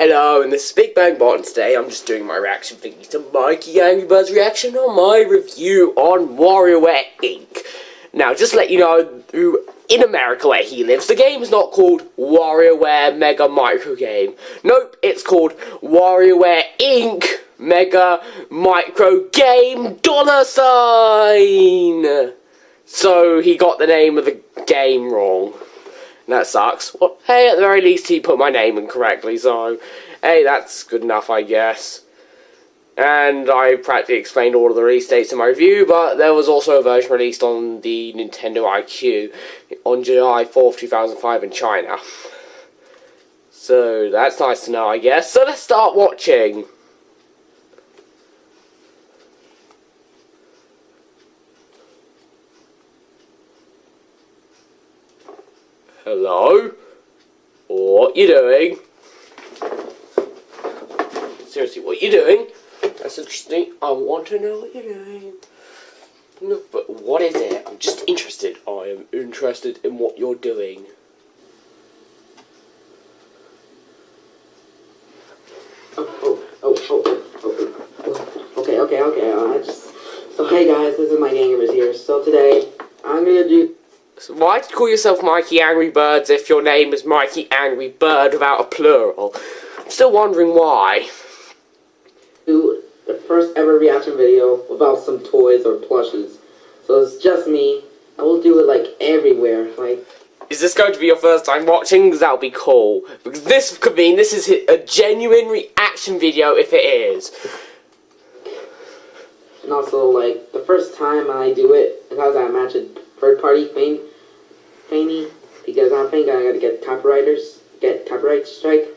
Hello, and this is Big Bang Bot, and today I'm just doing my reaction thingy to MikeyAngryBird's reaction on my review on Wario Inc. Now, just to let you know, in America where he lives, the game is not called WarioWare Mega Micro Game. Nope, it's called WarioWare Inc. Mega Micro Game $sign. So he got the name of the game wrong. That sucks. Well, hey, at the very least he put my name in correctly, so hey, that's good enough, I guess. And I practically explained all of the release dates in my review, but there was also a version released on the Nintendo IQ on July 4th, 2005 in China. So that's nice to know, I guess. So let's start watching. Hello? What you doing? Seriously, what you doing? That's interesting. I want to know what you're doing. No, but what is it? I'm just interested. I am interested in what you're doing. Okay. So hey guys, this is MikeyAngryBird's here. So today, I'm gonna do... So why do you call yourself MikeyAngryBird's if your name is MikeyAngryBird without a plural? I'm still wondering why. Do the first ever reaction video without some toys or plushes. So it's just me. I will do it like everywhere. Like, is this going to be your first time watching? Because that would be cool. Because this could mean this is a genuine reaction video if it is. And also, like, the first time I do it, because I match a third-party thingy, because I think I gotta get copyright strike.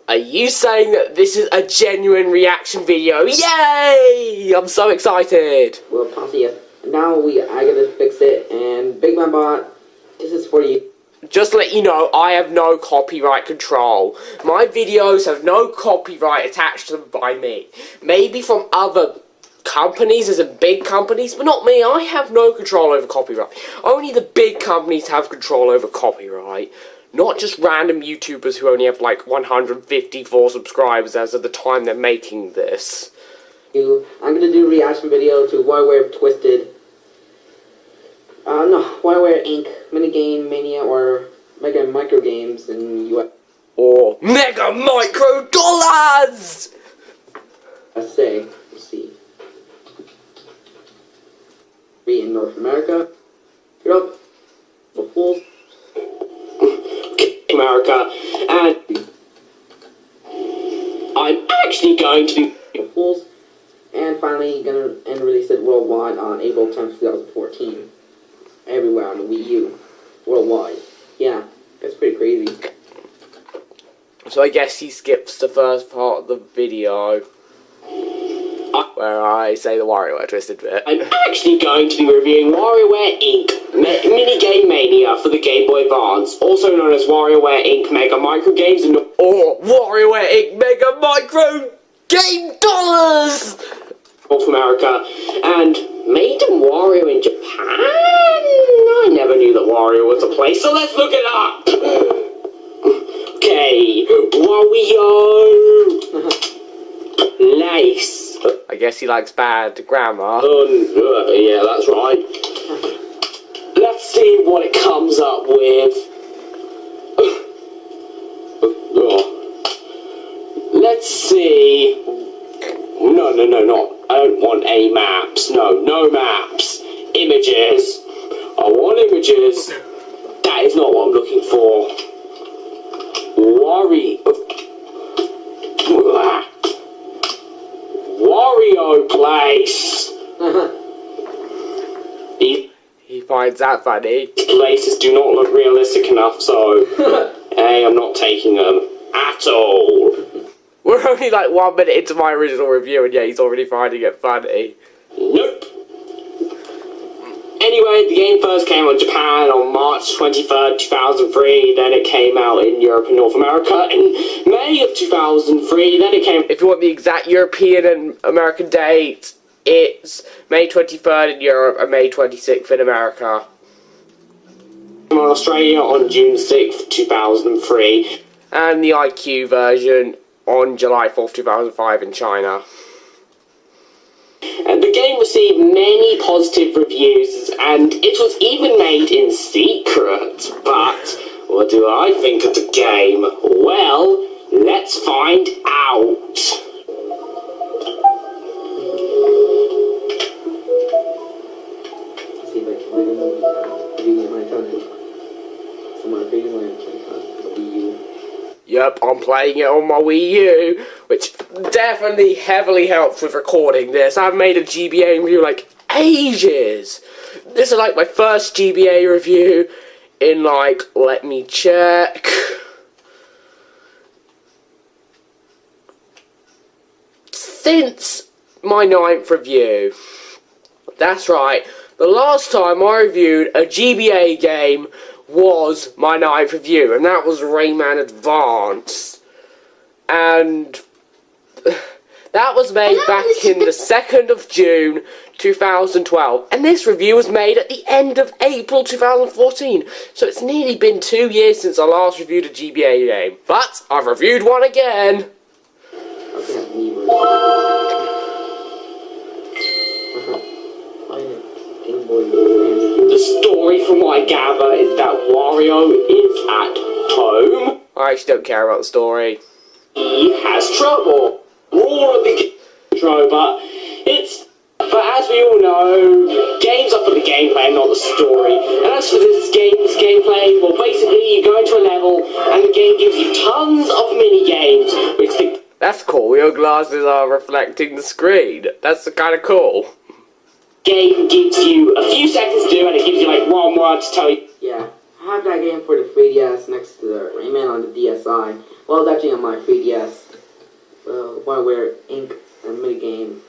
Are you saying that this is a genuine reaction video? Yay! I'm so excited. Well, possibly, now I gotta fix it, and Big Man Bot, this is for you. Just to let you know, I have no copyright control. My videos have no copyright attached to them by me. Maybe from other companies, as in big companies, but not me. I have no control over copyright. Only the big companies have control over copyright. Not just random YouTubers who only have like 154 subscribers as of the time they're making this. I'm gonna do a reaction video to WarioWare Twisted. WarioWare Inc. Minigame, Mania, or Mega Micro Games in US. Or Mega Micro $. Let's see. Free in North America, Europe, the fools, America, and I'm actually going to be the fools, and finally gonna release it worldwide on April 10th, 2014. Everywhere on the Wii U, worldwide. Yeah, that's pretty crazy. So I guess he skips the first part of the video where I say the WarioWare Twisted bit. I'm actually going to be reviewing WarioWare Inc. Minigame Mania for the Game Boy Advance, also known as WarioWare Inc. Mega Micro Games or WarioWare Inc. Mega Micro Game $. North America, and made in Wario in Japan? I never knew that Wario was a place, so let's look it up! Okay, Wario! Nice. I guess he likes bad grammar. Yeah, that's right. Let's see what it comes up with. Let's see. No. I don't want any maps. No maps. Images. I want images. That is not what I'm looking for. Wario place. He finds that funny. These places do not look realistic enough, so hey, I'm not taking them at all. We're only like 1 minute into my original review, and yeah, he's already finding it funny. Nope. Anyway, the game first came out in Japan on March 23rd, 2003, then it came out in Europe and North America in May of 2003, then it came... If you want the exact European and American date, it's May 23rd in Europe and May 26th in America. ...in Australia on June 6th, 2003. and the IQ version on July 4th, 2005 in China. And the game received many positive reviews, and it was even made in secret. But what do I think of the game? Well, let's find out. See if I can read my tongue. Someone reading my Wii U. Yep, I'm playing it on my Wii U, which definitely heavily helps with recording this. I've made a GBA review like ages. This is like my first GBA review in like, let me check. Since my 9th review. That's right, the last time I reviewed a GBA game was my 9th review, and that was Rayman Advance. And that was made back in the 2nd of June 2012, and this review was made at the end of April 2014, so it's nearly been 2 years since I last reviewed a GBA game, but I've reviewed one again. The story from what I gather is that Wario is at home. I actually don't care about the story. He has trouble. We're all a big intro, but as we all know, games are for the gameplay and not the story. And as for this game's gameplay, well, basically you go into a level and the game gives you tons of mini games, which the That's cool. Your glasses are reflecting the screen. That's kind of cool. Game gives you a few seconds to do, and it gives you like one word to tell you. Yeah, I have that game for the 3DS next to the Rayman on the DSi. Well, it's actually on my 3DS. Ware Inc. and Minigame,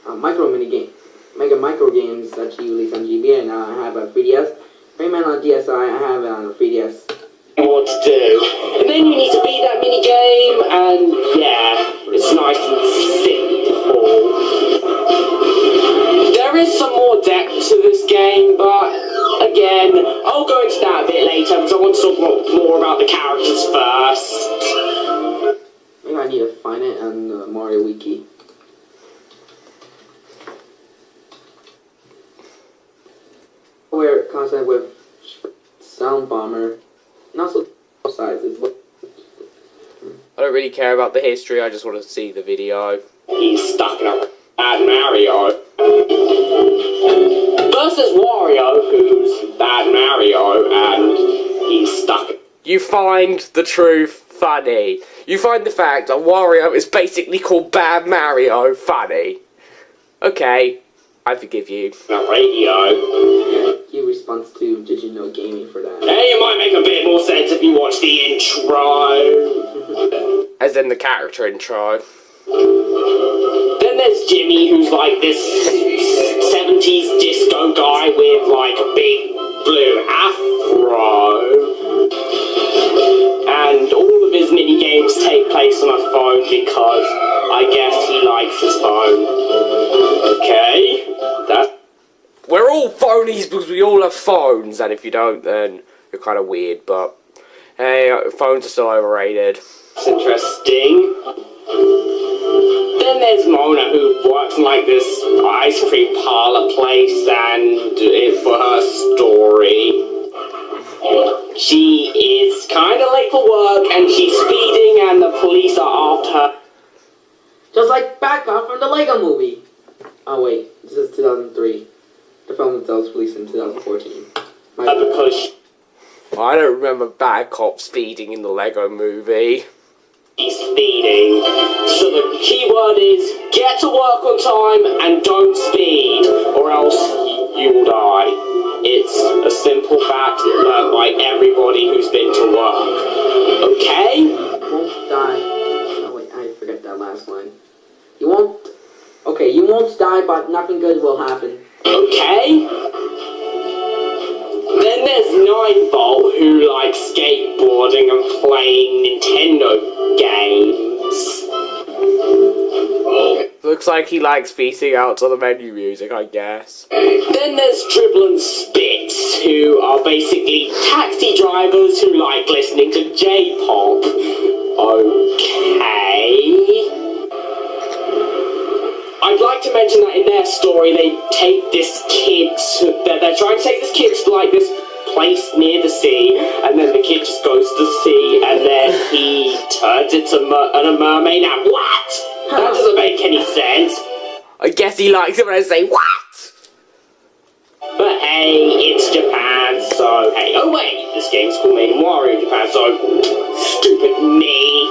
Mega Micro Games that you release on GBA, and now I have a 3DS. Rayman on DSi, I have it on the 3DS. What to do, and then you need to beat that mini game, and yeah, it's nice and simple. There is some more depth to this game, but again, I'll go into that a bit later because I want to talk more about the characters first. Maybe I need to find it on the Mario Wiki. Where concept with Sound Bomber, not so sizes. I don't really care about the history, I just want to see the video. He's stuck in a bad Mario. Versus Wario, who's bad Mario, and he's stuck. You find the truth funny. You find the fact that Wario is basically called Bad Mario funny. Okay, I forgive you. On a radio. He responds to Did You Know Gaming for that. Hey, it might make a bit more sense if you watch the intro. As in the character intro. Then there's Jimmy, who's like this 70s disco guy with like a big blue afro. And all of his mini games take place on a phone because I guess he likes his phone. Okay, that's... We're all phonies because we all have phones, and if you don't, then you're kind of weird, but hey, phones are still overrated. That's interesting. Then there's Mona, who works in like this ice cream parlor place, and for her story, she is kind of late for work, and she's speeding, and the police are after her. Just like Batman from the Lego movie. Oh wait, this is 2003. The film itself was released in 2014. Because I don't remember Bad Cop speeding in the Lego movie. she's speeding. So the key word is get to work on time and don't speed, or else you will die. It's a simple fact learned by everybody who's been to work. Okay? You won't die. Oh wait, I forgot that last line. You won't... Okay, you won't die, but nothing good will happen. Okay? Then there's 9-Volt, who likes skateboarding and playing Nintendo games. Looks like he likes beating out to the menu music, I guess. Then there's Dribble and Spitz, who are basically taxi drivers who like listening to J-pop. to mention that in their story, they take this kid they're trying to take this kid to like this place near the sea, and then the kid just goes to the sea, and then he turns into a mermaid. Now what? That doesn't make any sense. I guess he likes it when I say what? But hey, it's Japan, so hey. Oh wait, this game's called Made in Wario Japan, so stupid me.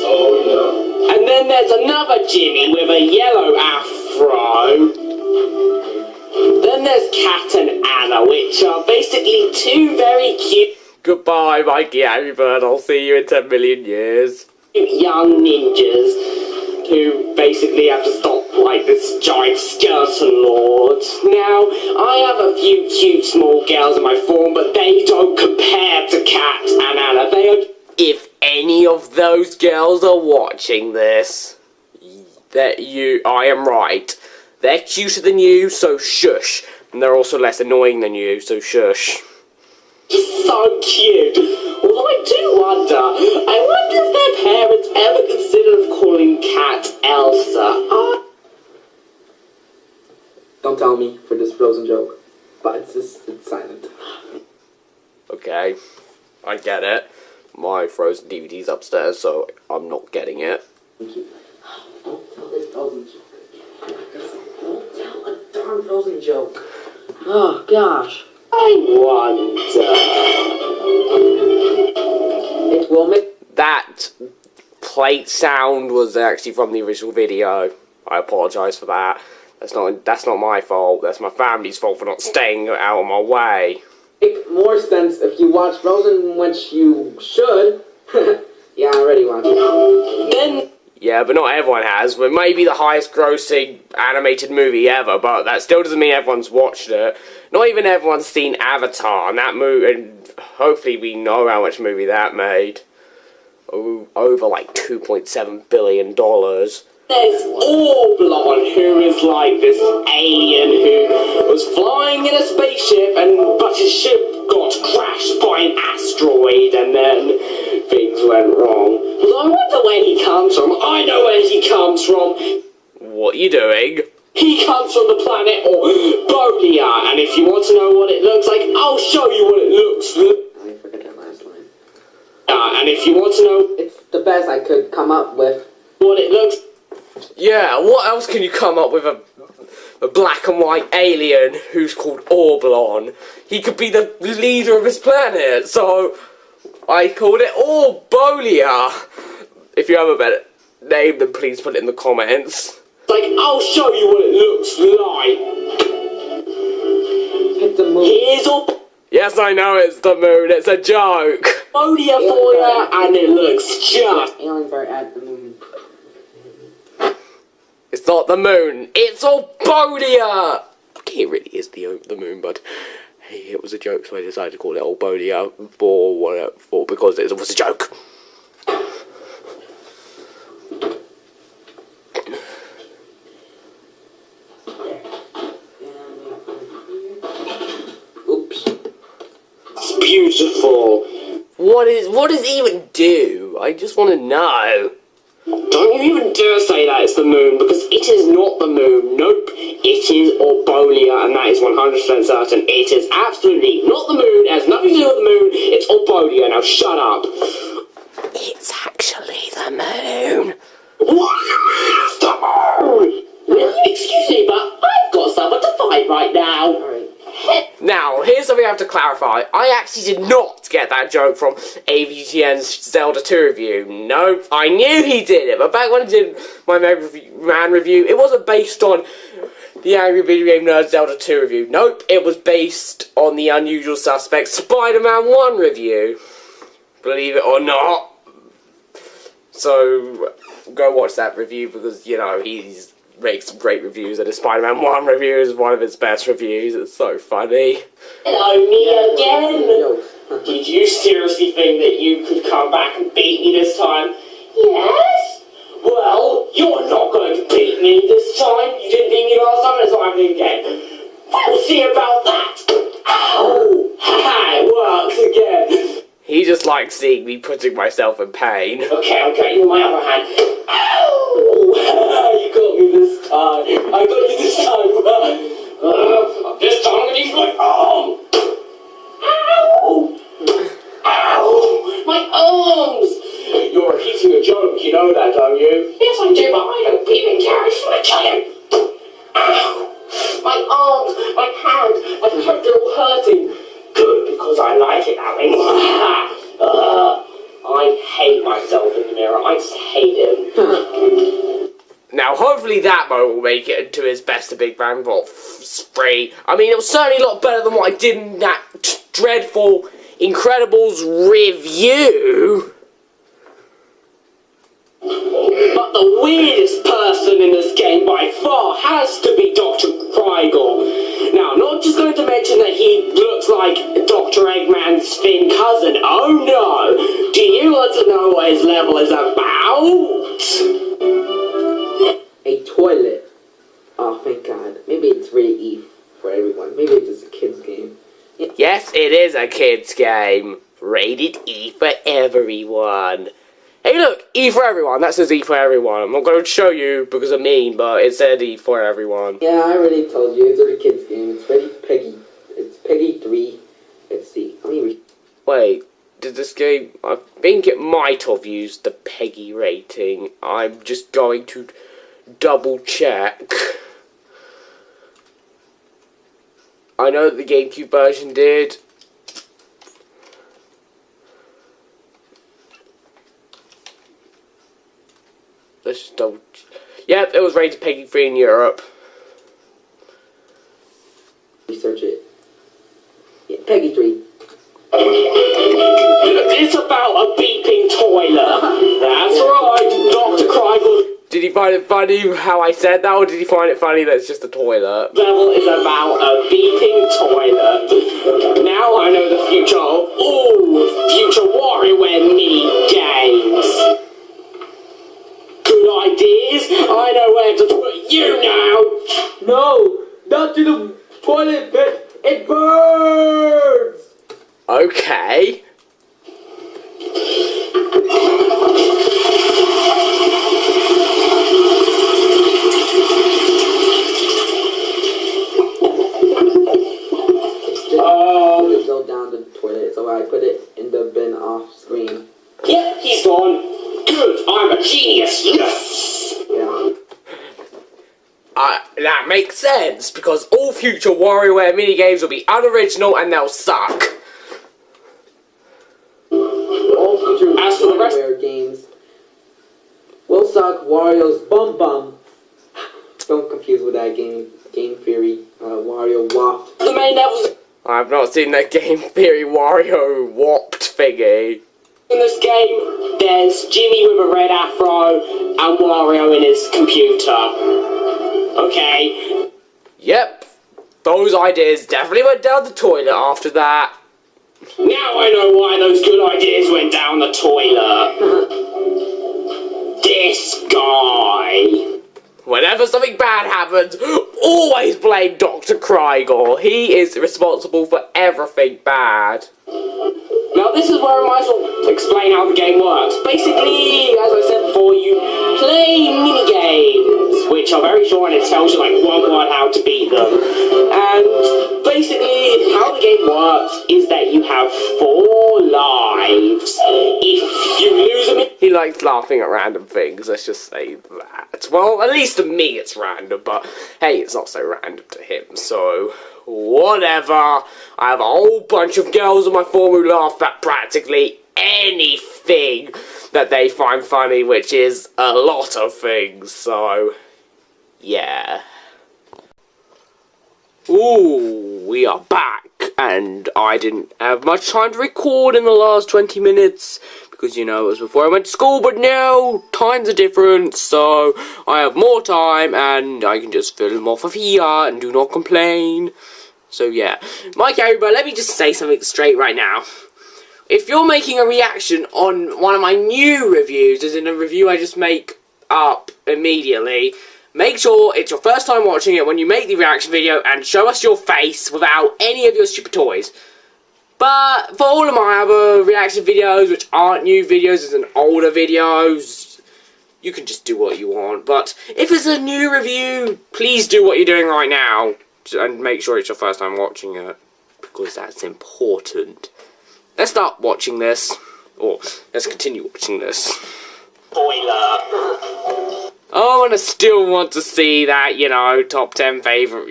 Oh yeah. And then there's another Jimmy with a yellow afro. Then there's Kat and Anna, which are basically two very cute Goodbye, Mikey Angry Bird. I'll see you in 10 million years. young ninjas who basically have to stop like this giant skeleton lord. Now, I have a few cute small girls in my form, but they don't compare to Kat and Anna. They are... If any of those girls are watching this, I am right. They're cuter than you, so shush. And they're also less annoying than you, so shush. So cute. Although I do wonder, I wonder if their parents ever considered calling Kat Elsa. Don't tell me for this Frozen joke, but it's silent. Okay, I get it. My Frozen DVD's upstairs, so I'm not getting it. Thank you. Don't tell this Frozen joke. Don't tell a darn Frozen joke. Oh gosh. I wonder. It will make. That plate sound was actually from the original video. I apologise for that. That's not my fault. That's my family's fault for not staying out of my way. Make more sense if you watch Frozen, which you should. Yeah, I already watched it. Then Yeah, but not everyone has. It may be the highest grossing animated movie ever, but that still doesn't mean everyone's watched it. Not even everyone's seen Avatar, and that movie, and hopefully we know how much movie that made. Over like $2.7 billion. there's Orblon, who is like this alien who was flying in a spaceship, but his ship got crashed by an asteroid, and then things went wrong. But I wonder where he comes from. I know where he comes from. What are you doing? He comes from the planet Bolia, and if you want to know what it looks like, I'll show you what it looks like. I forget that last line. And if you want to know It's the best I could come up with. what it looks Yeah, what else can you come up with a black and white alien who's called Orblon? He could be the leader of his planet, so I called it Orbolia. If you have a better name, then please put it in the comments. like, I'll show you what it looks like. Hit the moon. Here's Orbolia Yes, I know it's the moon, it's a joke. for you, and it looks just... Aliens are at the moon. It's not the moon, it's Orbolia! Okay, it really is the moon, but hey, it was a joke, so I decided to call it Orbolia because it was a joke. Oops. It's beautiful. What does it even do? I just want to know. Don't you even dare say that it's the moon, because it is not the moon. Nope, it is Orbolia, and that is 100% certain. It is absolutely not the moon. It has nothing to do with the moon. It's Orbolia. Now shut up. It's actually the moon. What do you mean it's the moon? Really? Excuse me, but I've got someone to fight right now. Alright. Now, here's something I have to clarify. I actually did not get that joke from AVTN's Zelda 2 review. No, I knew he did it, but back when I did my Man review, it wasn't based on the Angry Video Game Nerd Zelda 2 review. Nope, it was based on the Unusual Suspect Spider-Man 1 review. Believe it or not. So, go watch that review because, you know, he's makes some great reviews, and his Spider-Man 1 review is one of his best reviews. It's so funny. Hello, me again. Did you seriously think that you could come back and beat me this time? Yes? Well, you're not going to beat me this time. You didn't beat me last time, that's what I'm doing again. We'll see about that. Ow! Haha, it works again. He just likes seeing me putting myself in pain. Okay, you on my other hand. Ow! You got me this time. I got you this time. This time I'm gonna use my arm. Ow! Ow! My arms! You're repeating a joke, you know that, don't you? Yes, I do, but I don't even care. I just want to kill you. Ow! My arms, my hands, I hope they're all hurting. Good, because I like it that way. I hate myself in the mirror. I just hate him. Now, hopefully that moment will make it into his best of Big Bang 3. I mean, it was certainly a lot better than what I did in that dreadful Incredibles review. But the weirdest person in this game by far has to be Dr. Krygel. Now, not just going to mention that he looks like Dr. Eggman's thin cousin. Oh no! Do you want to know what his level is about? A toilet. Oh, thank God. Maybe it's rated E for everyone. Maybe it's just a kid's game. Yeah. Yes, it is a kid's game. Rated E for everyone. Hey look, E for everyone. That says E for everyone. I'm not going to show you because I'm mean, but it said E for everyone. Yeah, I already told you. It's a kid's game. It's rated Peggy. It's Peggy 3. Let's see. Wait, did this game... I think it might have used the Peggy rating. I'm just going to double check. I know the GameCube version did. Let's just double... Yep, it was rated Peggy 3 in Europe. Research it. Yeah, Peggy 3. It's about a beeping toilet. That's right, Dr. Krygel. Did he find it funny how I said that, or did he find it funny that it's just a toilet? Level is about a beeping toilet. Now I know the future of all future WarioWare mini games. Good ideas? I know where to put you now. No! Not to the toilet pit! It burns! Okay. Go down the toilet, so I put it in the bin off screen. Yep, he's gone. Good, I'm a genius, yes! Yeah. That makes sense, because all future WarioWare minigames will be unoriginal and they'll suck. All future As for the rest- WarioWare games will suck. Wario's Bum Bum. Don't confuse with that game theory. Wario Waft. The main levels I've not seen that Game Theory Wario warped thingy. in this game, there's Jimmy with a red afro and Wario in his computer. Okay. Yep, those ideas definitely went down the toilet after that. Now I know why those good ideas went down the toilet. This guy. Whenever something bad happens, always blame Dr. Krygel. He is responsible for everything bad. Now this is where I might as well explain how the game works. Basically, as I said before, you play minigames, which are very short and it tells you like one word how to beat them. And basically, how the game works is that you have 4 lives. If you lose them... He likes laughing at random things, let's just say that. Well, at least to me it's random, but hey, it's not so random to him, so... whatever. I have a whole bunch of girls on my forum who laugh at practically anything that they find funny, which is a lot of things, so... yeah. Ooh, we are back, and I didn't have much time to record in the last 20 minutes, because, you know, it was before I went to school, but now, times are different, so I have more time, and I can just film off of here, and do not complain. So, yeah. MikeyAngryBird, let me just say something straight right now. If you're making a reaction on one of my new reviews, as in a review I just make up immediately, make sure it's your first time watching it when you make the reaction video and show us your face without any of your stupid toys. But for all of my other reaction videos, which aren't new videos, as in older videos, you can just do what you want. But if it's a new review, please do what you're doing right now. And make sure it's your first time watching it, because that's important. Let's start watching this. Or, let's continue watching this. Spoiler. Oh, and I still want to see that, you know, your top 10 favourite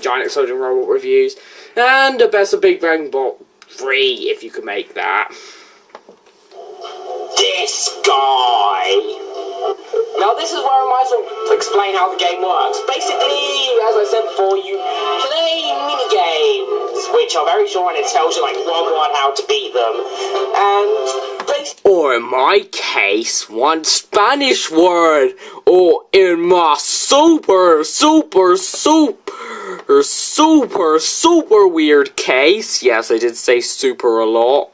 Giant Exploding Robot reviews. And the best of Big Bang Bot 3, if you could make that. This guy. Now this is where I might as well explain how the game works. Basically, as I said before, you play minigames, which are very short, and it tells you like one word how to beat them. And basically, Or in my case, one Spanish word. Or in my super weird case. Yes, I did say super a lot.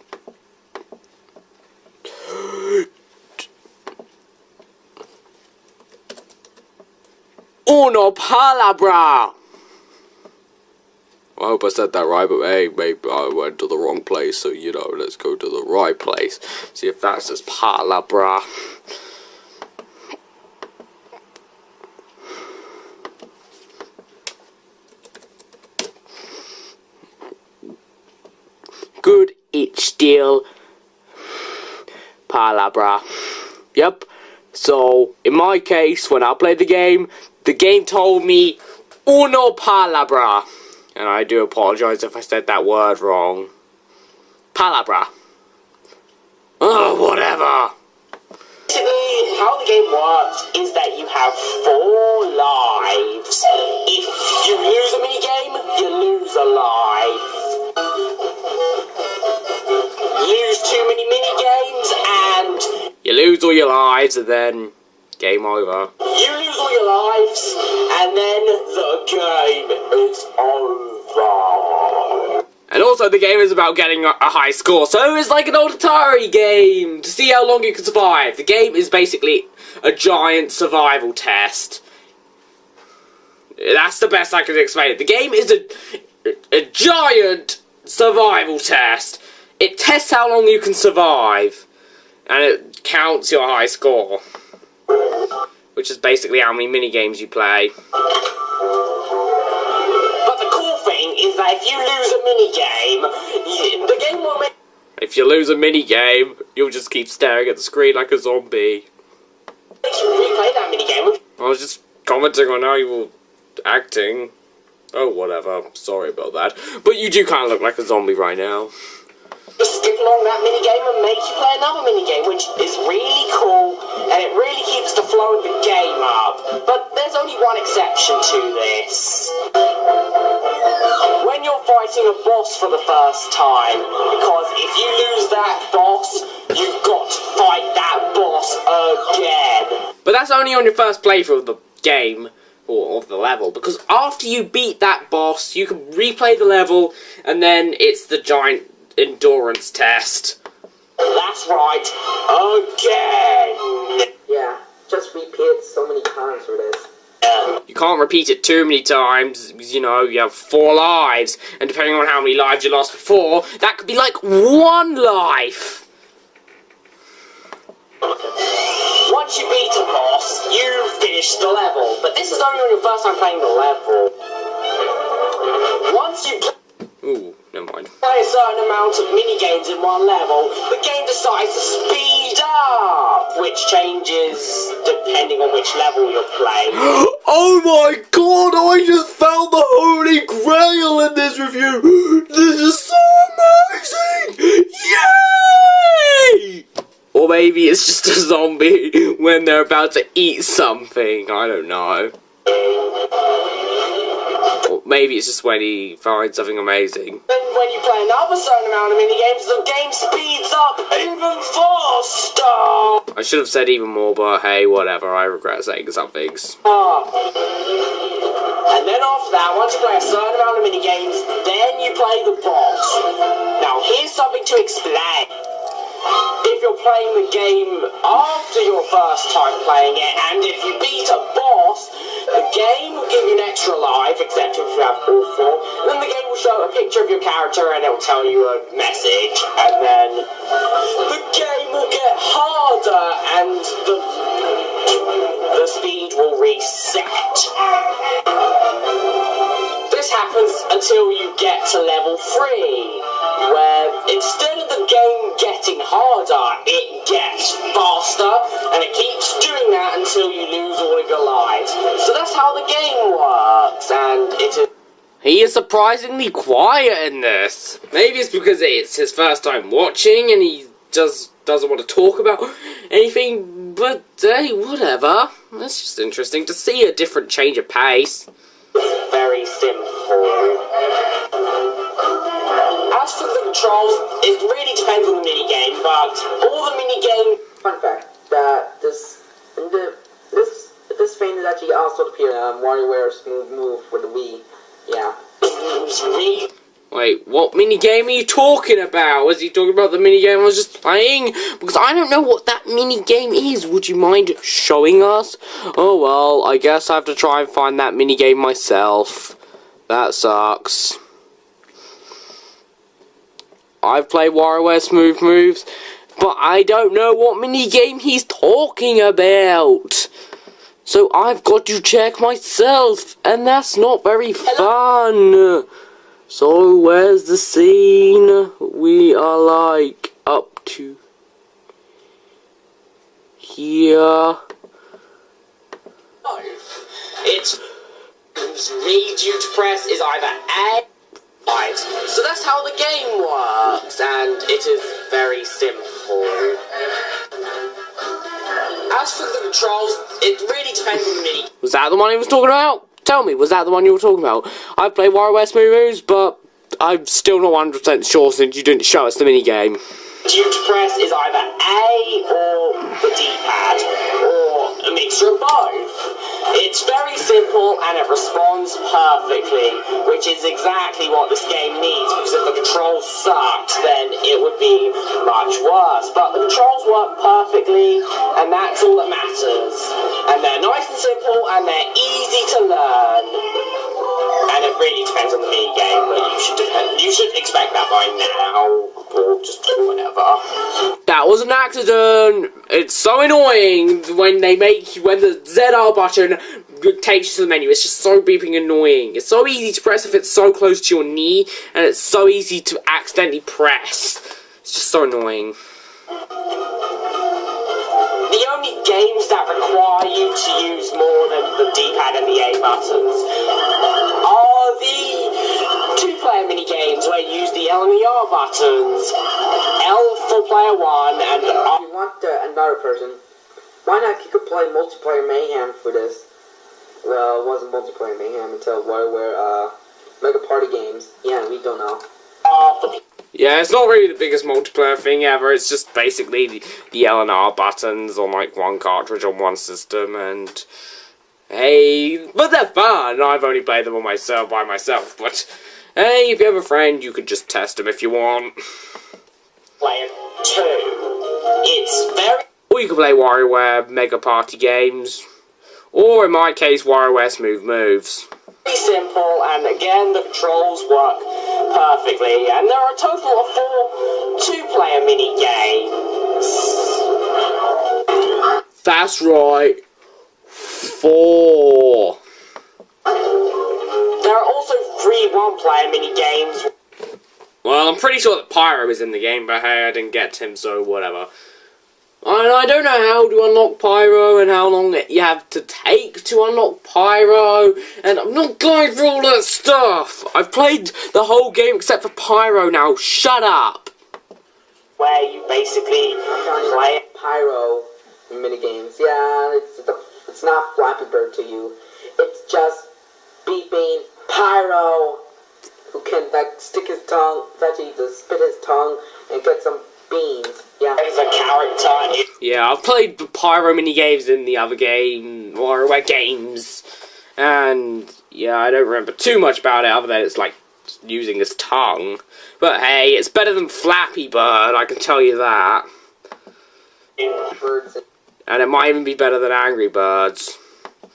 Uno palabra! I hope I said that right, but hey, maybe I went to the wrong place, so, you know, let's go to the right place. See if that says palabra. Good, it's still palabra. Yep. So, in my case, when I played the game told me uno palabra. And I do apologize if I said that word wrong. Palabra. Oh, whatever. basically how the game works is that you have 4 lives. If you lose a minigame, you lose a life. Use too many minigames and You lose all your lives and then game over. you lose all your lives and then the game is over. And also the game is about getting a high score, so it's like an old Atari game to see how long you can survive. The game is basically a giant survival test. That's the best I can explain it. The game is a giant survival test. It tests how long you can survive, and it counts your high score, which is basically how many minigames you play. But the cool thing is that if you lose a minigame, the game will make If you lose a minigame, you'll just keep staring at the screen like a zombie. you replay that minigame. I was just commenting on how you were acting. Oh, whatever. Sorry about that. But you do kind of look like a zombie right now. Just skip along that minigame and make you play another minigame, which is really cool, and it really keeps the flow of the game up. But there's only one exception to this. When you're fighting a boss for the first time, because if you lose that boss, you've got to fight that boss again. But that's only on your first playthrough of the game, or of the level, because after you beat that boss, you can replay the level, and then it's the giant endurance test. That's right, again. Yeah, just repeat it so many times for this. You can't repeat it too many times, because, you know, you have 4 lives, and depending on how many lives you lost before, that could be like 1 life. Once you beat a boss, you finish the level. But this is only on your first time playing the level. Once you Ooh, never mind. play a certain amount of minigames in one level, the game decides to speed up, which changes depending on which level you're playing. Oh my god, I just found the Holy Grail in this review! This is so amazing! Yay! Or maybe it's just a zombie when they're about to eat something, I don't know. Or maybe it's just when he finds something amazing. Then when you play another certain amount of minigames, the game speeds up even faster! I should have said even more, but hey, whatever, I regret saying some things. And then after that, once you play a certain amount of minigames, then you play the boss. Now here's something to explain. If you're playing the game after your first time playing it, and if you beat a boss, the game will give you an extra life, except if you have all 4. Then the game will show a picture of your character and it will tell you a message, and then the game will get harder, and and the speed will reset. This happens until you get to level 3, where instead of the game getting harder, it gets faster, and it keeps doing that until you lose all of your lives. So that's how the game works, and it is... He is surprisingly quiet in this. Maybe it's because it's his first time watching and he just doesn't want to talk about anything, but hey, whatever. It's just interesting to see a different change of pace. Very simple. As for the controls, it really depends on the minigame, but all the minigame... Fun fact, that this thing is actually also appeared in WarioWare Smooth Move for the Wii. Yeah. Wait, what minigame are you talking about? Was he talking about the minigame I was just playing? Because I don't know what that minigame is. Would you mind showing us? Oh well, I guess I have to try and find that minigame myself. That sucks. I've played WarioWare Smooth Moves, but I don't know what minigame he's talking about. So I've got to check myself, and that's not very fun. So where's the scene we are like up to? Here. It needs you to press is either A. So that's how the game works, and it is very simple. As for the controls, it really depends on the mini. Was that the one he was talking about? Tell me, was that the one you were talking about? I played WarioWare Smooth Moves, but I'm still not 100% sure since you didn't show us the minigame. You to press is either A or the D-pad, or a mixture of both. It's very simple and it responds perfectly, which is exactly what this game needs, because if the controls sucked, then it would be much worse. But the controls work perfectly, and that's all that matters. And they're nice and simple, and they're easy to learn. And it really depends on the minigame, but you should expect that by now, or just whenever. That was an accident. It's so annoying when the ZR button takes you to the menu. It's just so beeping annoying. It's so easy to press if it's so close to your knee, and it's so easy to accidentally press. It's just so annoying. The only games that require you to use more than the D-pad and the A buttons are the two-player mini-games where you use the L and the R buttons. L for player 1 and R... If you want another person, why not you could play Multiplayer Mayhem for this? Well, it wasn't Multiplayer Mayhem until WarioWare Mega Party games. Yeah, we don't know. Yeah, it's not really the biggest multiplayer thing ever. It's just basically the L and R buttons on like one cartridge on one system, and hey, but they're fun. I've only played them on by myself, but hey, if you have a friend, you could just test them if you want. Player 2. It's very... Or you can play WarioWare Mega Party games, or in my case, WarioWare Smooth Moves. Simple, and again the controls work perfectly, and there are a total of 4 two-player mini games. That's right, 4. There are also 3 one-player mini games. Well, I'm pretty sure that Pyro is in the game, but hey, I didn't get him, so whatever. And I don't know how to unlock Pyro and how long you have to take to unlock Pyro, and I'm not going through all that stuff. I've played the whole game except for Pyro now. Shut up. Where you basically play Pyro minigames. Yeah, it's not Flappy Bird to you. It's just beeping Pyro, who can stick his tongue, actually just spit his tongue and get some beans. Yeah. As a character. Yeah, I've played the Pyro minigames in the other game, WarioWare games, and yeah, I don't remember too much about it other than it's like using his tongue. But hey, it's better than Flappy Bird, I can tell you that. Birds And it might even be better than Angry Birds.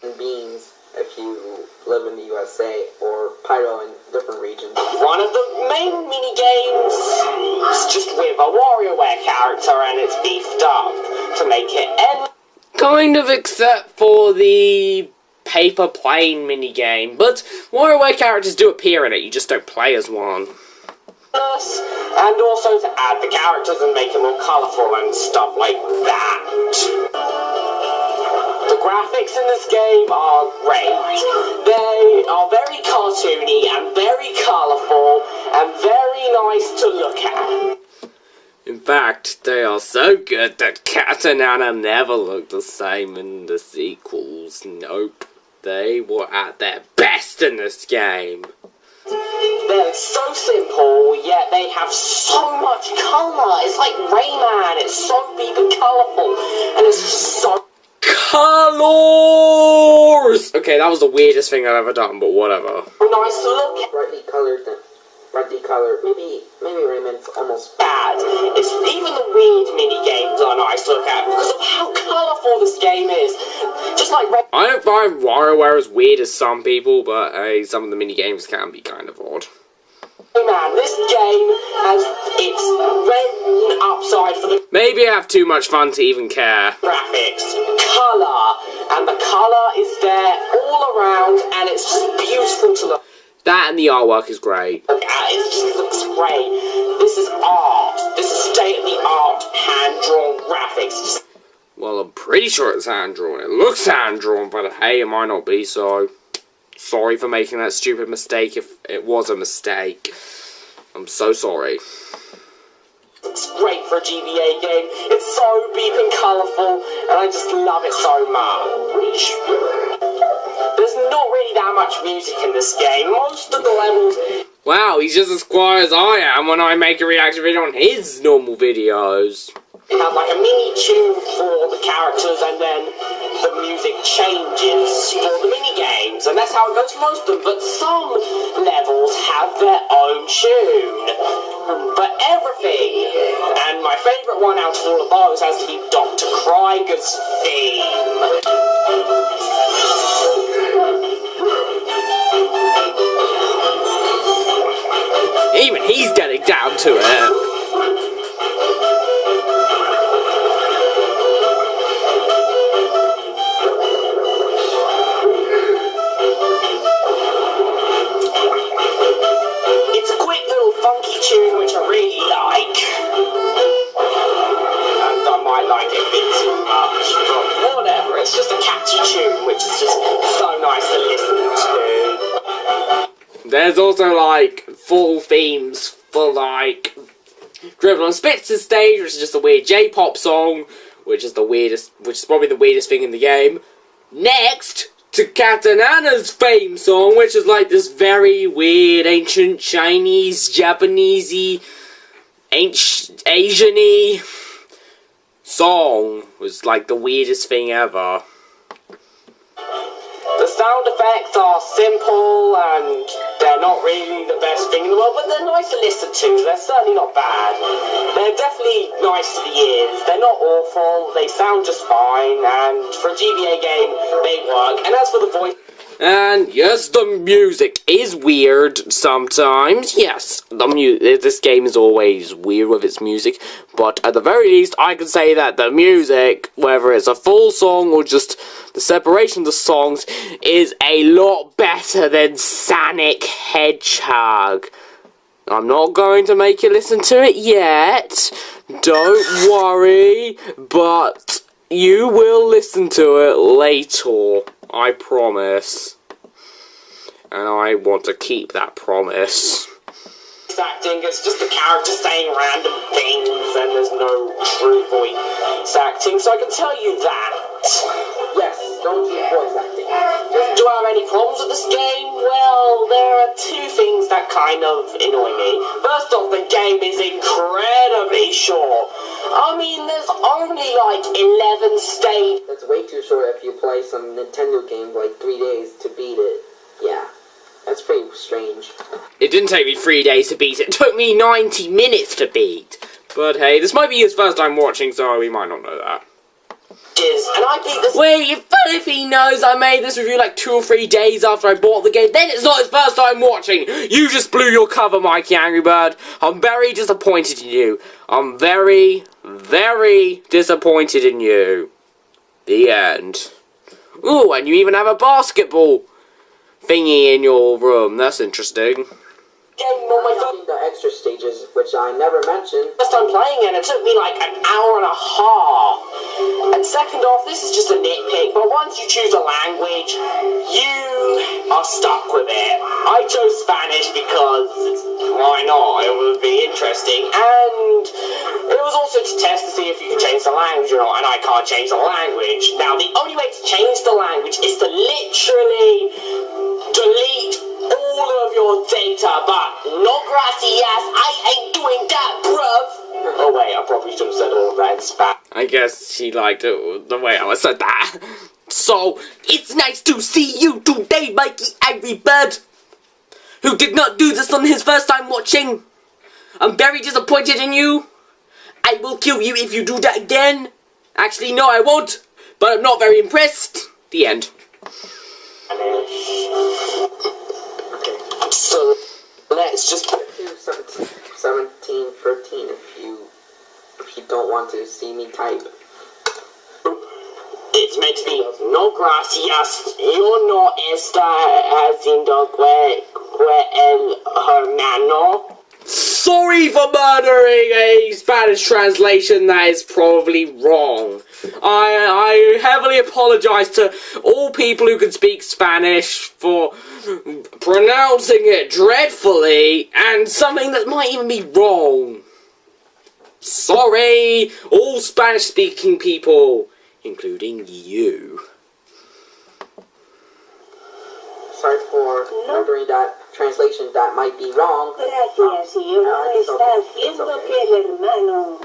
and beans if you live in the USA, or Pyro in different regions. One of the main mini-games is just with a WarioWare character, and it's beefed up to make it endless. Kind of, except for the paper plane minigame. But WarioWare characters do appear in it, you just don't play as one. And also to add the characters and make them more colourful and stuff like that. The graphics in this game are great. They are very cartoony and very colourful and very nice to look at. In fact, they are so good that Cat and Anna never looked the same in the sequels. Nope. They were at their best in this game. They're so simple, yet they have so much colour. It's like Rayman. It's so deep and colourful. And it's just so... Colors! Okay, that was the weirdest thing I've ever done, but whatever. nice to look at. Brightly colored. Maybe Rayman's almost Bad. It's even the weird mini games are nice to look at because of how colourful this game is. Just like Rayman. I don't find WarioWare as weird as some people, but hey, some of the mini games can be kind of odd. Man, this game has its red upside for the Maybe I have too much fun to even care. graphics, colour, and the colour is there all around, and it's just beautiful to look That and the artwork is great. at. It just looks great. This is art. This is state-of-the-art hand-drawn graphics. Well, I'm pretty sure it's hand-drawn. It looks hand-drawn, but hey, it might not be, so... Sorry for making that stupid mistake if it was a mistake. I'm so sorry. It's great for a GBA game. It's so deep and colourful, and I just love it so much. There's not really that much music in this game. Most of the levels... Wow, he's just as quiet as I am when I make a reaction video on his normal videos. have like a mini tune for the characters, and then the music changes for the mini games, and that's how it goes for most of them. But some levels have their own tune for everything, and my favourite one out of all of those has to be Dr. Krieger's theme. Even he's getting down to it. It's a quick little funky tune which I really like. And I might like it a bit too much, but whatever. It's just a catchy tune which is just so nice to listen to. There's also like full themes for like Driven on Spitzer's stage, which is just a weird J-pop song, which is probably the weirdest thing in the game. Next to Cat and Anna's theme song, which is like this very weird ancient Chinese, Japanesey, Asian-y song. Was like the weirdest thing ever. The sound effects are simple and they're not really the best thing in the world, but they're nice to listen to. They're certainly not bad. They're definitely nice to the ears. They're not awful. They sound just fine, and for a GBA game, they work. And as for the voice... And yes, the music is weird sometimes. Yes, this game is always weird with its music. But at the very least, I can say that the music, whether it's a full song or just the separation of the songs, is a lot better than Sonic Hedgehog. I'm not going to make you listen to it yet. Don't worry. But you will listen to it later. I promise. And I want to keep that promise. Acting, it's just the character saying random things, and there's no true voice acting, so I can tell you that. Yes, don't use voice acting. Do I have any problems with this game? Well, there are two things that kind of annoy me. First off, the game is incredibly short. I mean, there's only like 11 stages. That's way too short if you play some Nintendo game like 3 days to beat it. Yeah, that's pretty strange. It didn't take me 3 days to beat it. It took me 90 minutes to beat. But hey, this might be his first time watching, so we might not know that. And I beat this. Wait, but if he knows I made this review like 2 or 3 days after I bought the game, then it's not his first time watching! You just blew your cover, Mikey Angry Bird. I'm very disappointed in you. I'm very, very disappointed in you. The end. Ooh, and you even have a basketball thingy in your room. That's interesting. Game on my phone. The extra stages, which I never mentioned. First time playing it, it took me like an hour and a half. And second off, this is just a nitpick, but once you choose a language, you are stuck with it. I chose Spanish because why not? It would be interesting, and it was also to test to see if you could change the language or not, and I can't change the language. Now, the only way to change the language is to literally delete all of your data, but no gracias, I ain't doing that, bruv. Oh wait, I probably should have said all of that in Spanish. I guess she liked it the way I said that. So, it's nice to see you today, Mikey Angry Bird, who did not do this on his first time watching. I'm very disappointed in you. I will kill you if you do that again. Actually, no, I won't, but I'm not very impressed. The end. So, let's just put Do 17, 13 if you don't want to see me type. it's meant to be no gracias, yo no está haciendo el hermano. Sorry for murdering a Spanish translation that is probably wrong. I heavily apologize to all people who can speak Spanish for pronouncing it dreadfully and something that might even be wrong. Sorry, all Spanish-speaking people, including you. Sorry for murdering that translation that might be wrong. Gracias, yo no está haciendo que el hermano.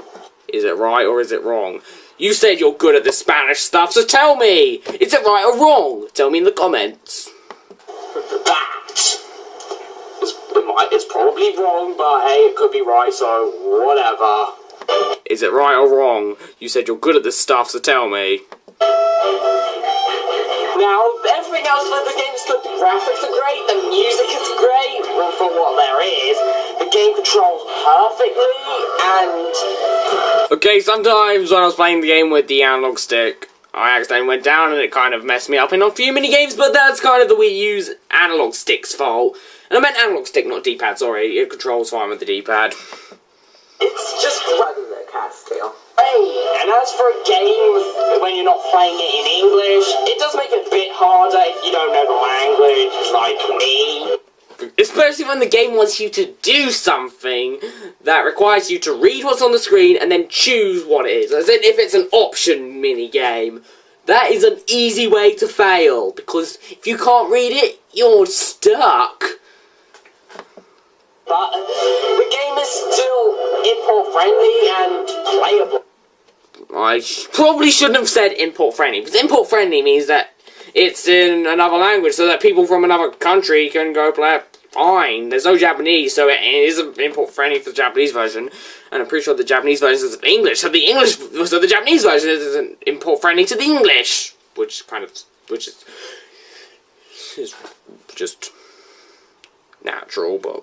Is it right or is it wrong? You said you're good at the Spanish stuff, so tell me! Is it right or wrong? Tell me in the comments. It's probably wrong, but hey, it could be right, so whatever. Is it right or wrong? You said you're good at this stuff, so tell me. Now, everything else for the game is good. The graphics are great, the music is great, well, for what there is. The game controls perfectly, and... Okay, sometimes when I was playing the game with the analog stick, I accidentally went down and it kind of messed me up in a few minigames, but that's kind of the Wii U's analog stick's fault. And I meant analog stick, not D-pad, sorry. It controls fine with the D-pad. It's just Wagging the cat's tail. great. And as for a game, when you're not playing it in English, it does make it a bit harder if you don't know the language, like me. Especially when the game wants you to do something that requires you to read what's on the screen and then choose what it is. As in, if it's an option mini-game, that is an easy way to fail, because if you can't read it, you're stuck. But the game is still import-friendly and playable. I probably shouldn't have said import-friendly, because import-friendly means that it's in another language, so that people from another country can go play it fine. There's no Japanese, so it isn't import-friendly for the Japanese version, and I'm pretty sure the Japanese version is English, so the Japanese version isn't import-friendly to the English, which is just natural, but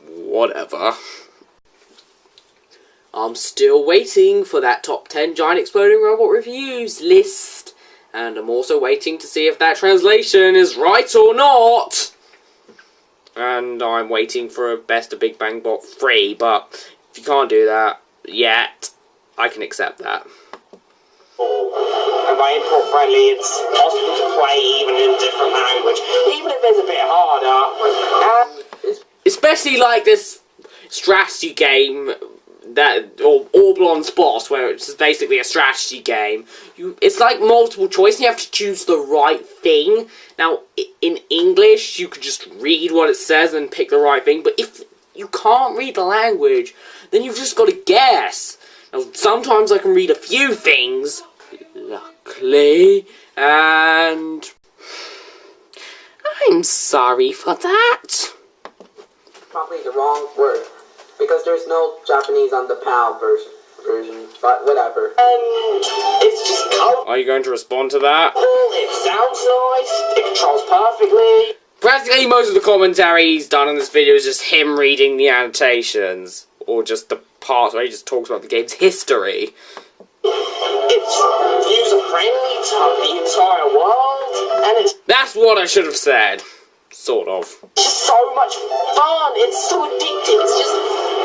whatever. I'm still waiting for that top 10 giant exploding robot reviews list, and I'm also waiting to see if that translation is right or not. And I'm waiting for a Best of Big Bang Bot 3, but if you can't do that yet, I can accept that. And by import-friendly, it's possible to play even in a different language, even if it's a bit harder. Especially like this strategy game or Blonde's Boss, where it's basically a strategy game. It's like multiple choice, and you have to choose the right thing. Now, in English, you could just read what it says and pick the right thing, but if you can't read the language, then you've just got to guess. Now, sometimes I can read a few things, luckily, and I'm sorry for that. Probably the wrong word, because there's no Japanese on the PAL version, but whatever. It's just colorful, Are you going to respond to that? it sounds nice, it controls perfectly. Practically most of the commentary he's done in this video is just him reading the annotations, or just the parts where he just talks about the game's history. It's user friendly to the entire world, and it's That's what I should have said. Sort of. just so much fun. It's so addictive. It's just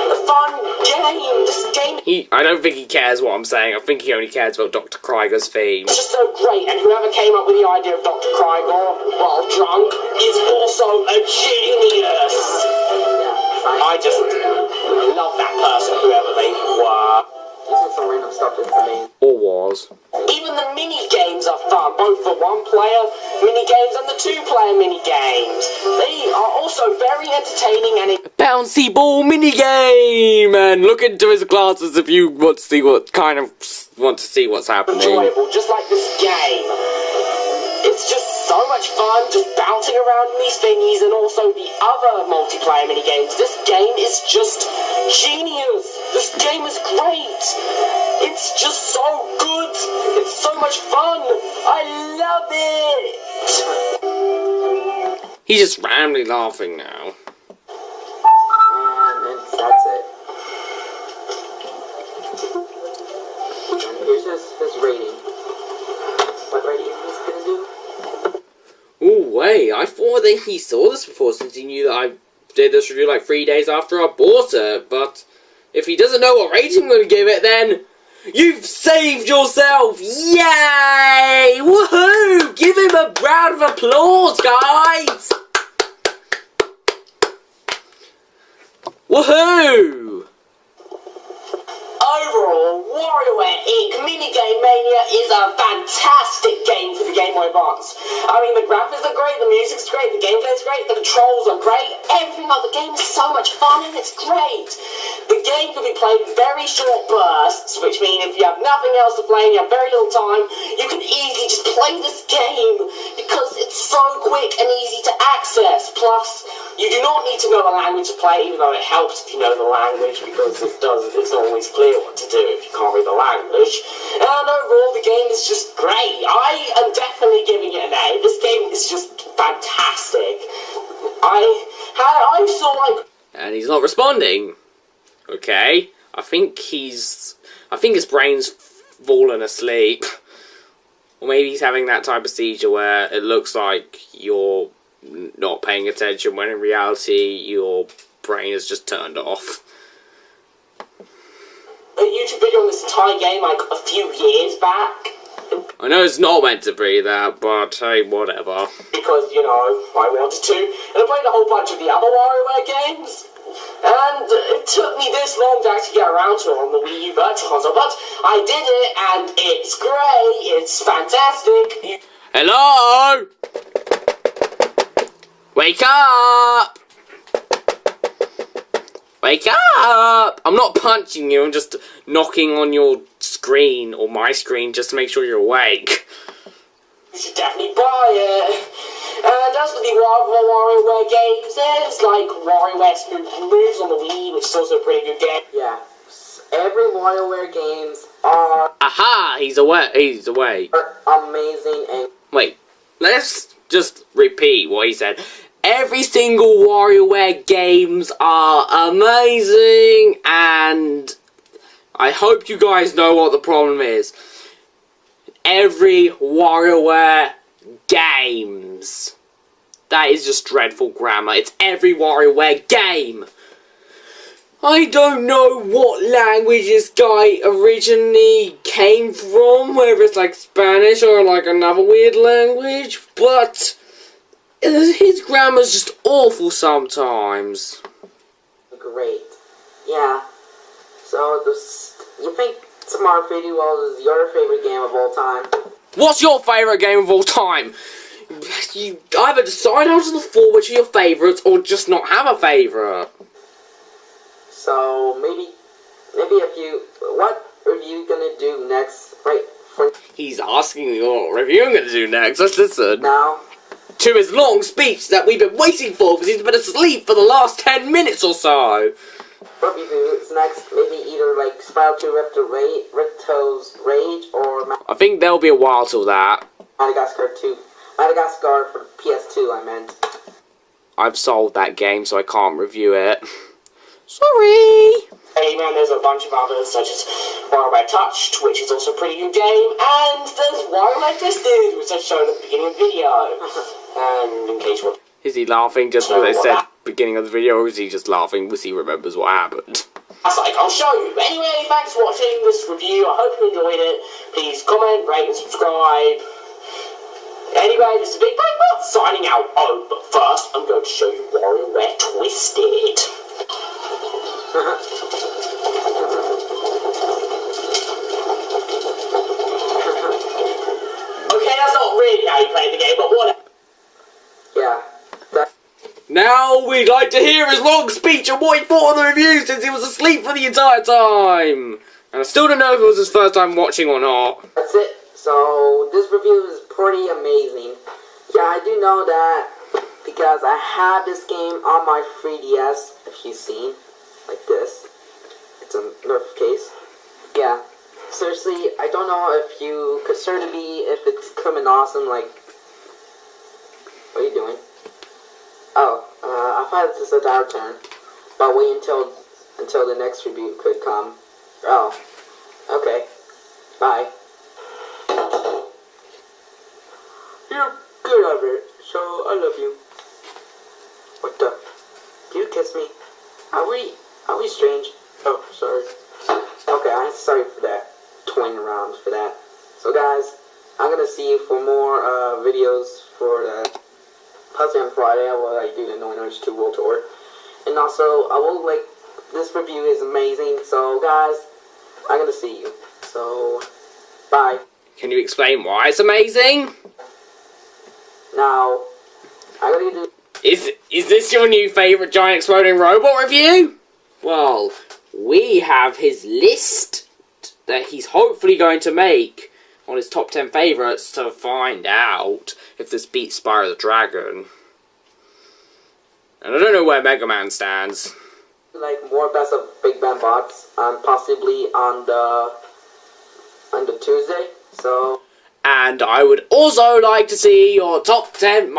a fun game. This game I don't think he cares what I'm saying. I think he only cares about Dr. Krieger's theme. is just so great, and whoever came up with the idea of Dr. Krieger while drunk is also a genius. I just love that person, whoever they were. This is some random stuff that's amazing. Or was. Even the mini games are fun, both the one-player mini games and the two-player mini games. They are also very entertaining and Bouncy ball minigame! And look into his glasses if you want to see what's happening. enjoyable, just like this game. It's just so much fun, just bouncing around in these thingies, and also the other multiplayer mini games. This game is just genius. This game is great. It's just so good. It's so much fun. I love it. He's just randomly laughing now. And that's it. And here's his rating. What rating he's gonna do? Ooh, wait, I thought that he saw this before since he knew that I did this review like 3 days after I bought it, but if he doesn't know what rating I'm going to give it, then you've saved yourself! Yay! Woohoo! Give him a round of applause, guys! Woohoo! Overall, WarioWare Inc. Minigame Mania is a fantastic game for the Game Boy Advance. I mean, the graphics are great, the music's great, the gameplay is great, the controls are great, everything about the game is so much fun and it's great. The game can be played in very short bursts, which means if you have nothing else to play and you have very little time, you can easily just play this game because it's so quick and easy to access. Plus, you do not need to know the language to play, even though it helps if you know the language, because it's not always clear what to do if you can't read the language. And overall, the game is just great. I am definitely giving it an A. This game is just fantastic. I saw like... And he's not responding. Okay. I think his brain's fallen asleep. Or maybe he's having that type of seizure where it looks like you're not paying attention when in reality your brain is just turned off. a YouTube video on this entire game like a few years back. I know it's not meant to be that, but hey, whatever. Because, you know, I wanted to. And I played a whole bunch of the other WarioWare games. And it took me this long to actually get around to it on the Wii U Virtual Console. But I did it, and it's great. It's fantastic. Hello? Wake up! Wake up! I'm not punching you, I'm just knocking on your screen, or my screen, just to make sure you're awake. You should definitely buy it. And as for the WarioWare games, there's like WarioWare Spooky Moves on the Wii, which is also a pretty good game. Yeah. Every WarioWare games are... Aha! He's awake. He's awake. are amazing and... Wait, let's just repeat what he said. Every single WarioWare games are amazing, and I hope you guys know what the problem is. Every WarioWare games. That is just dreadful grammar. It's every WarioWare game. I don't know what language this guy originally came from, whether it's like Spanish or like another weird language, but his grammar's just awful sometimes. Great. Yeah. So, you think Smart 3D World is your favorite game of all time? What's your favourite game of all time? You either decide out of the four which are your favourites, or just not have a favourite. So, maybe if you... What are you gonna do next? Right, for... He's asking me what review I'm gonna do next. Let's listen. Now... To his long speech that we've been waiting for because he's been asleep for the last 10 minutes or so. What reviews next? Maybe either like Spiral 2 Ripto's Rage or... I think there'll be a while till that. Madagascar 2. Madagascar for PS2, I meant. I've sold that game, so I can't review it. Sorry. Man, there's a bunch of others, such as Wario Touched, which is also a pretty good game, and there's Wario Twisted, which I've shown at the beginning of the video. And in case you're... Is he laughing just because I said beginning of the video, or is he just laughing because he remembers what happened? That's like, I'll show you. Anyway, thanks for watching this review. I hope you enjoyed it. Please comment, rate, and subscribe. Anyway, this is Big Brain Bot signing out. Oh, but first, I'm going to show you Wario Twisted. Okay, that's not really how you play the game, but whatever. Yeah. Now we'd like to hear his long speech on what he thought of the review since he was asleep for the entire time. And I still don't know if it was his first time watching or not. That's it. So, this review is pretty amazing. Yeah, I do know that because I have this game on my 3DS, if you've seen, like this. It's a Nerf case. Yeah. Seriously, I don't know if you consider me if it's coming awesome, like... What are you doing? Oh, I thought this was our turn. But wait until the next review could come. Oh. Okay. Bye. You're good at it, so I love you. What the? Do you kiss me? Are we strange? Oh, sorry. Okay, I'm sorry for that. Toying around for that. So guys, I'm gonna see you for more videos for the Puzzle on Friday. I will do the No Noise 2 World Tour. And also, this review is amazing, so guys, I'm gonna see you. So, bye. Can you explain why it's amazing? Now, I'm gonna do... Is this your new favourite giant exploding robot review? Well, we have his list that he's hopefully going to make on his top 10 favourites to find out if this beats Spyro the Dragon. And I don't know where Mega Man stands. Like more best of Big Bang Bots, possibly on the Tuesday. So. And I would also like to see your top 10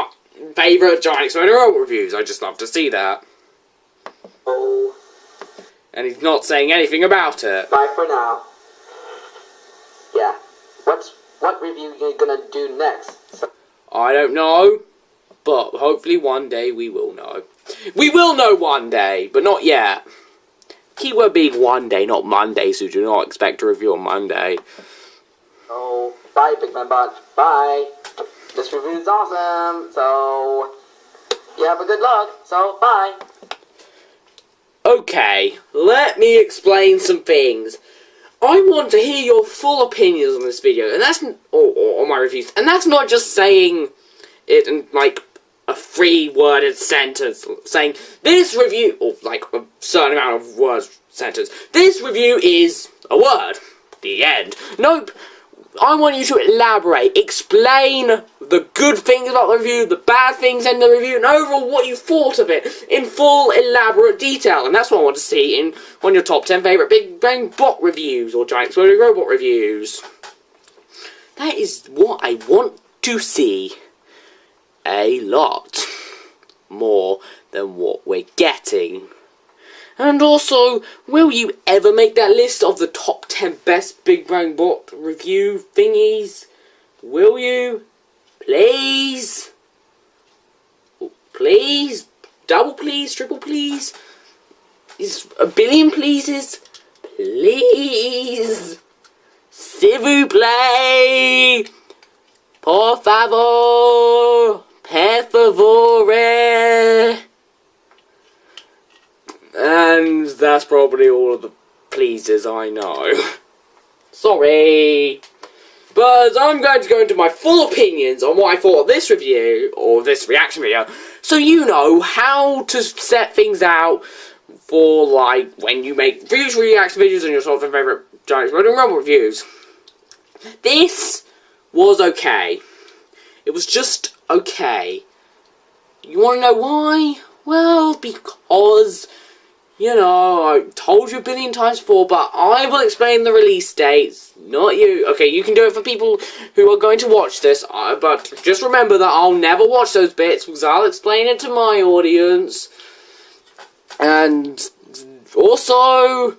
favourite giant exploding robot reviews. I'd just love to see that. Oh. And he's not saying anything about it. Bye for now. Yeah. What review are you gonna do next? So I don't know, but hopefully one day we will know. We will know one day, but not yet. Keyword being one day, not Monday, so do not expect a review on Monday. Oh, bye Big Man Bot. Bye. This review is awesome, so you have a good luck, so bye. Okay, let me explain some things. I want to hear your full opinions on this video, and that's or on my reviews, and that's not just saying it in like a 3-worded sentence, saying this review, or like a certain amount of words sentence. This review is a word. The end. Nope. I want you to elaborate, explain the good things about the review, the bad things in the review, and overall what you thought of it in full, elaborate detail. And that's what I want to see in one of your top 10 favourite Big Bang Bot reviews or Giant Exploding Robot reviews. That is what I want to see. A lot more than what we're getting. And also, will you ever make that list of the top 10 best Big Bang Bot review thingies? Will you? Please? Please? Double please? Triple please? Is a billion pleases? Please? S'il vous plaît? Por favor? Per favore? And that's probably all of the pleases I know. Sorry. But I'm going to go into my full opinions on what I thought of this review, or this reaction video, so you know how to set things out for, like, when you make future reaction videos on your top 10 favourite Giant Exploding Robot reviews. This was okay. It was just okay. You want to know why? Well, because, you know, I told you a billion times before, but I will explain the release dates, not you. Okay, you can do it for people who are going to watch this, but just remember that I'll never watch those bits, because I'll explain it to my audience. And Also,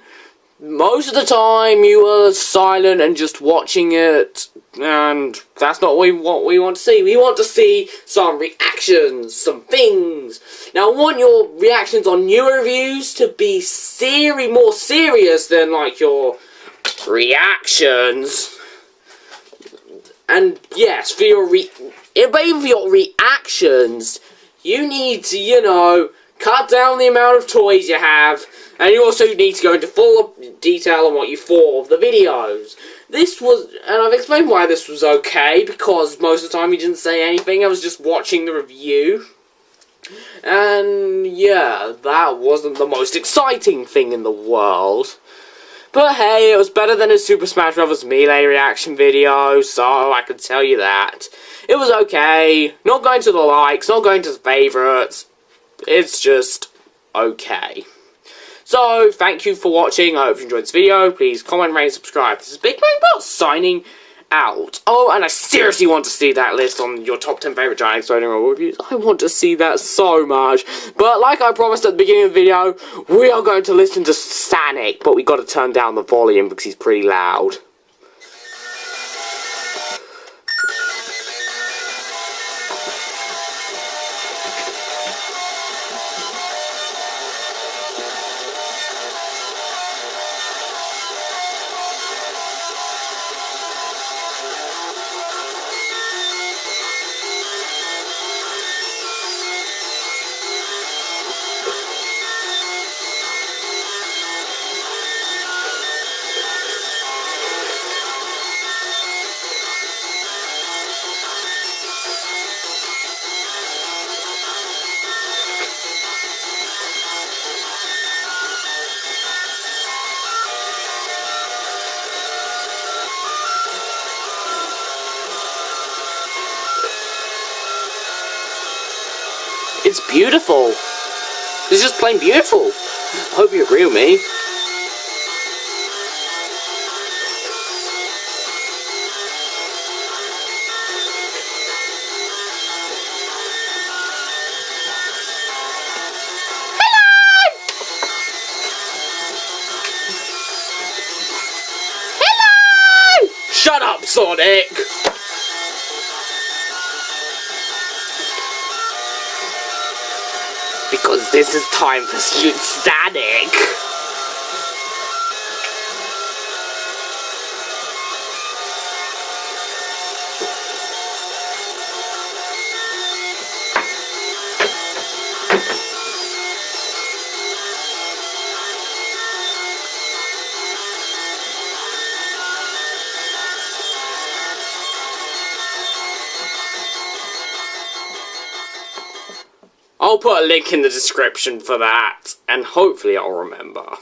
most of the time you are silent and just watching it, and that's not what we want to see. We want to see some reactions, some things. Now, I want your reactions on newer reviews to be more serious than, like, your reactions. And, yes, even for your reactions, you need to, you know, cut down the amount of toys you have. And you also need to go into full detail on what you thought of the videos. And I've explained why this was okay, because most of the time you didn't say anything, I was just watching the review. And yeah, that wasn't the most exciting thing in the world. But hey, it was better than a Super Smash Bros. Melee reaction video, so I can tell you that. It was okay, not going to the likes, not going to the favourites, it's just okay. So, thank you for watching. I hope you enjoyed this video. Please comment, rate, and subscribe. This is Big Bang Bot signing out. Oh, and I seriously want to see that list on your top 10 favourite giant exploding roll reviews. I want to see that so much. But like I promised at the beginning of the video, we are going to listen to Sonic, but we got to turn down the volume because he's pretty loud. It's beautiful. It's just plain beautiful. I hope you agree with me. Hello! Shut up, Sonic! Because this is time for Sonic. I'll put a link in the description for that, and hopefully I'll remember.